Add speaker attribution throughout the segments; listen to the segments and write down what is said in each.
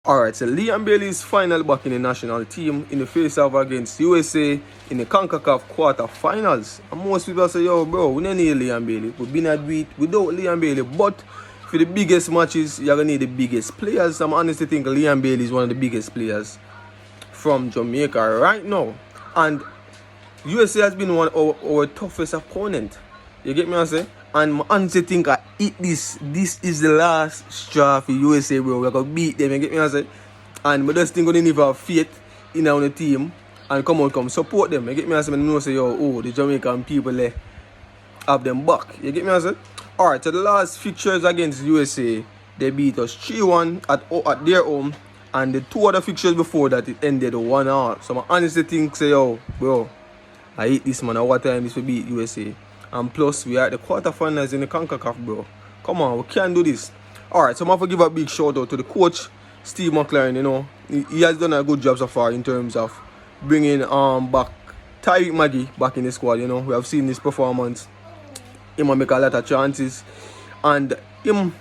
Speaker 1: Alright, so Liam Bailey's final back in the national team in the face-off against USA in the CONCACAF Quarterfinals. And most people say, yo, bro, we don't need Liam Bailey. We've been at beat without Liam Bailey. But for the biggest matches, you're going to need the biggest players. I'm honestly think Liam Bailey is one of the biggest players from Jamaica right now. And USA has been one of our toughest opponent. You get me what I say? And I honestly think I eat this. This is the last straw for USA, bro. We're going to beat them. You get me what I say? And I just think we need to have faith in our team and come support them. You get me what I say? I know say, yo, the Jamaican people have them back. You get me what I say? Alright, so the last fixtures against USA, they beat us 3-1 at their home. And the two other fixtures before that, it ended 1-1. So I honestly think, say, yo, bro, I hate this, man. What time this will beat USA? And plus, we are at the quarterfinals in the CONCACAF, bro. Come on, we can't do this. Alright, so I'm going to give a big shout out to the coach, Steve McLaren. You know, he has done a good job so far in terms of bringing back Tyreek Maggie back in the squad. You know, we have seen this performance. He might make a lot of chances. And him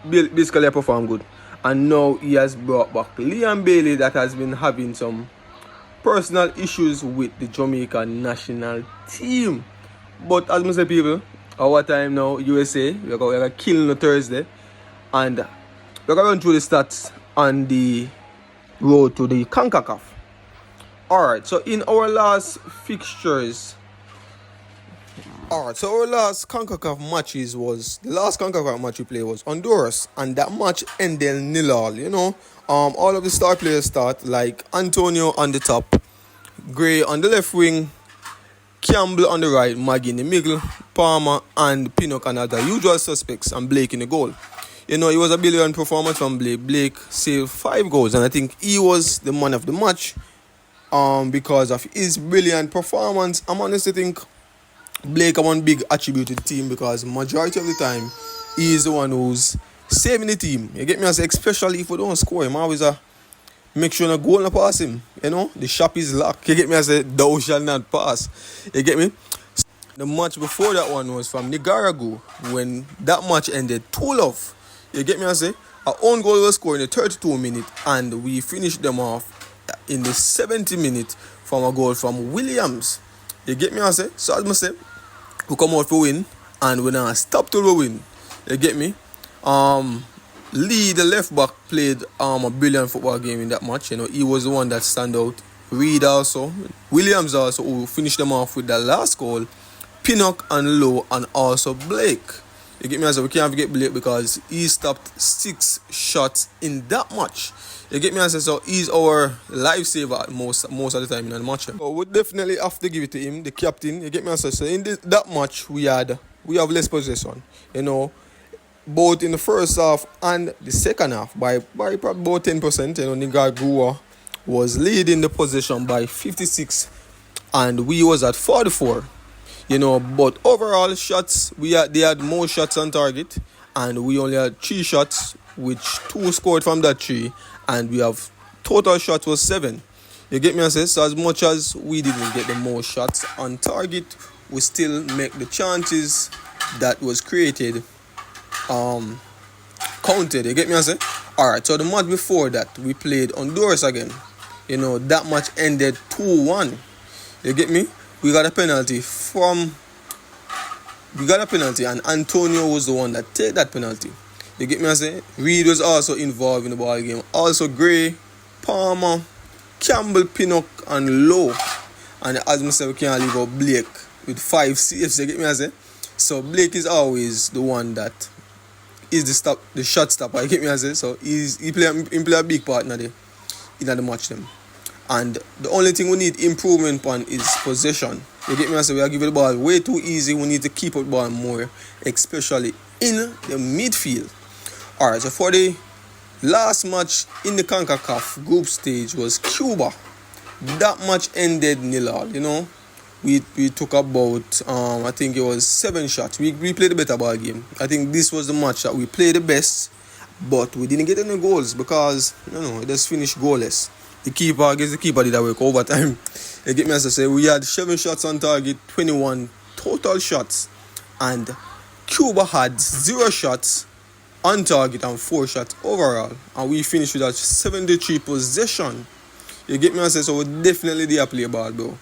Speaker 1: basically perform good. And now he has brought back Liam Bailey that has been having some personal issues with the Jamaican national team. But as I say, people, our time now, USA, we're going to kill on Thursday. And we're going to run through the stats on the road to the CONCACAF. Alright, so in our last fixtures, alright, so our last CONCACAF matches was, the last CONCACAF match we played was Honduras. And that match ended 0-0, you know. All of the star players start, like Antonio on the top, Gray on the left wing, Campbell on the right, Maggie in the middle, Palmer and Pinnock and other usual suspects, and Blake in the goal. You know, it was a brilliant performance from Blake. Blake saved 5 goals, and I think he was the man of the match because of his brilliant performance. I'm honestly think Blake one big attribute to the team because majority of the time he is the one who's saving the team. You get me? I say, especially if we don't score him, always make sure no goal no pass him. You know, the shop is locked. You get me? I say, thou shall not pass. You get me? The match before that one was from Nicaragua when that match ended 2-0. You get me? I say, our own goal was scored in the 32 minute and we finished them off in the 70 minute from a goal from Williams. You get me? I say, so as I say, we come out for win and we now stop till we win. You get me? Lee, the left back, played a brilliant football game in that match. You know, he was the one that stand out. Reed also, Williams also, who finished them off with the last goal. Pinnock and Lowe and also Blake. You get me? As we can't forget Blake because he stopped 6 shots in that match. You get me? As so he's our lifesaver most of the time in the match. So we definitely have to give it to him, the captain. You get me? As so in that match we have less possession. You know, both in the first half and the second half by probably about 10%. You know, Nicaragua was leading the possession by 56 and we was at 44. You know, but overall shots, they had more shots on target and we only had 3 shots, which 2 scored from that 3, and we have total shots was 7. You get me? I say, so as much as we didn't get the most shots on target, we still make the chances that was created counted. You get me? I say, alright, so the match before that we played Honduras again. You know, that match ended 2-1. You get me? We got a penalty and Antonio was the one that take that penalty. You get me? I say, Reed was also involved in the ball game. Also Gray, Palmer, Campbell, Pinnock and Lowe. And as I said, we can't leave out Blake with 5 saves. You get me? I say, so Blake is always the one that is the shot stopper. You get me? I say, so he play a big part in the match them. And the only thing we need improvement on is possession. You get me? I say, we are giving the ball way too easy. We need to keep up the ball more, especially in the midfield. Alright, so for the last match in the CONCACAF group stage was Cuba. That match ended 0-0. You know, we took about I think it was 7 shots. We played a better ball game. I think this was the match that we played the best, but we didn't get any goals because it just finished goalless. The keeper did that work overtime. You get me? As I say, we had 7 shots on target, 21 total shots, and Cuba had 0 shots on target and 4 shots overall, and we finished with a 73 possession. You get me I say, so we definitely there play ball, bro.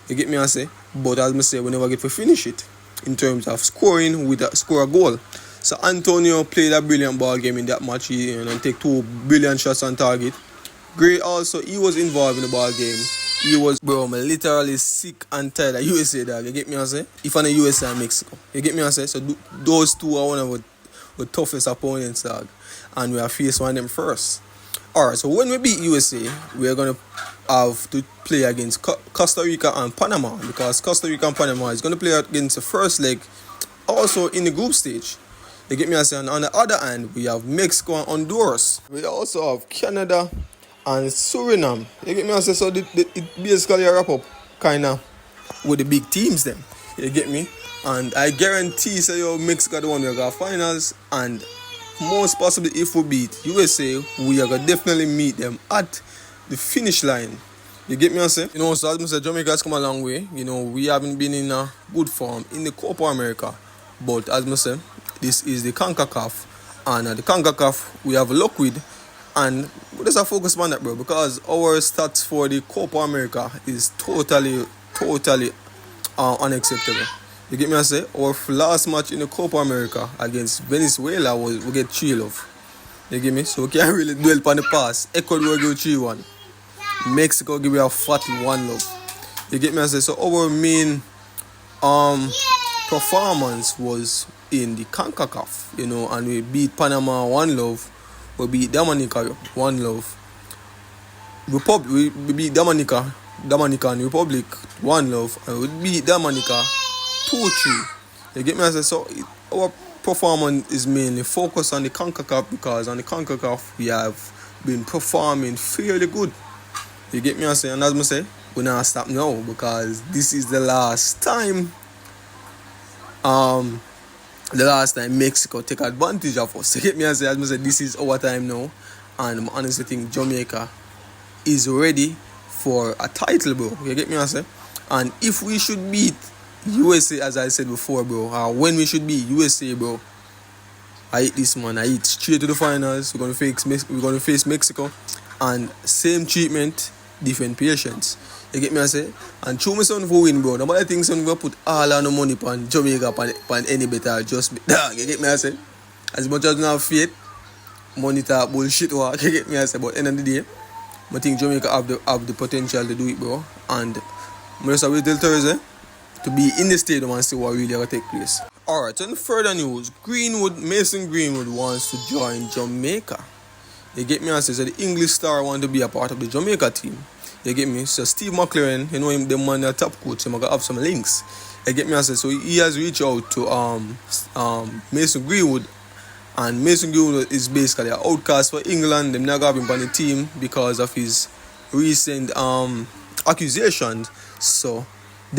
Speaker 1: You get me I say, but as I say, we never get to finish it in terms of scoring with score a goal. So Antonio played a brilliant ball game in that match, and take 2 brilliant shots on target. Gray also, he was involved in the ball game. He was, bro, I'm literally sick and tired of USA, dog. You get me I say? If I'm in USA and Mexico. You get me I say? So those two are one of the toughest opponents, dog. And we are faced one of them first. Alright, so when we beat USA, we are going to have to play against Costa Rica and Panama, because Costa Rica and Panama is going to play against the first leg also in the group stage. You get me I say? And on the other hand, we have Mexico and Honduras. We also have Canada and Suriname. You get me I say? So it basically wrap up kind of with the big teams then. You get me? And I guarantee say Mexico the one we got finals, and most possibly if we beat USA, we are gonna definitely meet them at the finish line. You get me I say? So as I said, Jamaica has come a long way. We haven't been in a good form in the Copa America. But as I said, this is the CONCACAF. And the CONCACAF we have luck with. And we just focus on that, bro, because our stats for the Copa America is totally unacceptable. You get me I say? Our last match in the Copa America against Venezuela we get 3-0. You get me? So we can't really dwell upon the past. Ecuador give 3-1. Mexico give you a fat 1-0. You get me I say? So our main performance was in the CONCACAF, and we beat Panama 1-0. We beat Dominica 1-0. We beat Dominican Republic 1-0, and we beat Dominica 2-3. You get me I say? So our performance is mainly focused on the CONCACAF, because on the CONCACAF we have been performing fairly good. You get me I say? And as I say, we're not stop now, because this is the last time Mexico take advantage of us. You get me I say? As I say, this is our time now, and I honestly think Jamaica is ready for a title, bro. You get me I say? And if we should beat USA, as I said before, bro, when we should beat USA, bro, I hit this, man. I hit straight to the finals. We're gonna face Mexico, and same treatment, different patience. You get me I say? And true me son for win, bro. Nobody thinks I'm gonna put all our money on Jamaica on any better just dog. You get me I say? As much as I have faith, money talk bullshit work. You get me I say? But end of the day, I think Jamaica have the potential to do it, bro. And I'm just wait till Thursday to be in the stadium and see what really gonna take place. Alright, and further news, Mason Greenwood wants to join Jamaica. You get me I say? So the English star want to be a part of the Jamaica team. You get me? So Steve McLaren, him the man the top coach, so I got have some links. You get me I say? So he has reached out to Mason Greenwood, and Mason Greenwood is basically an outcast for England. Them not have him on the team because of his recent accusations. So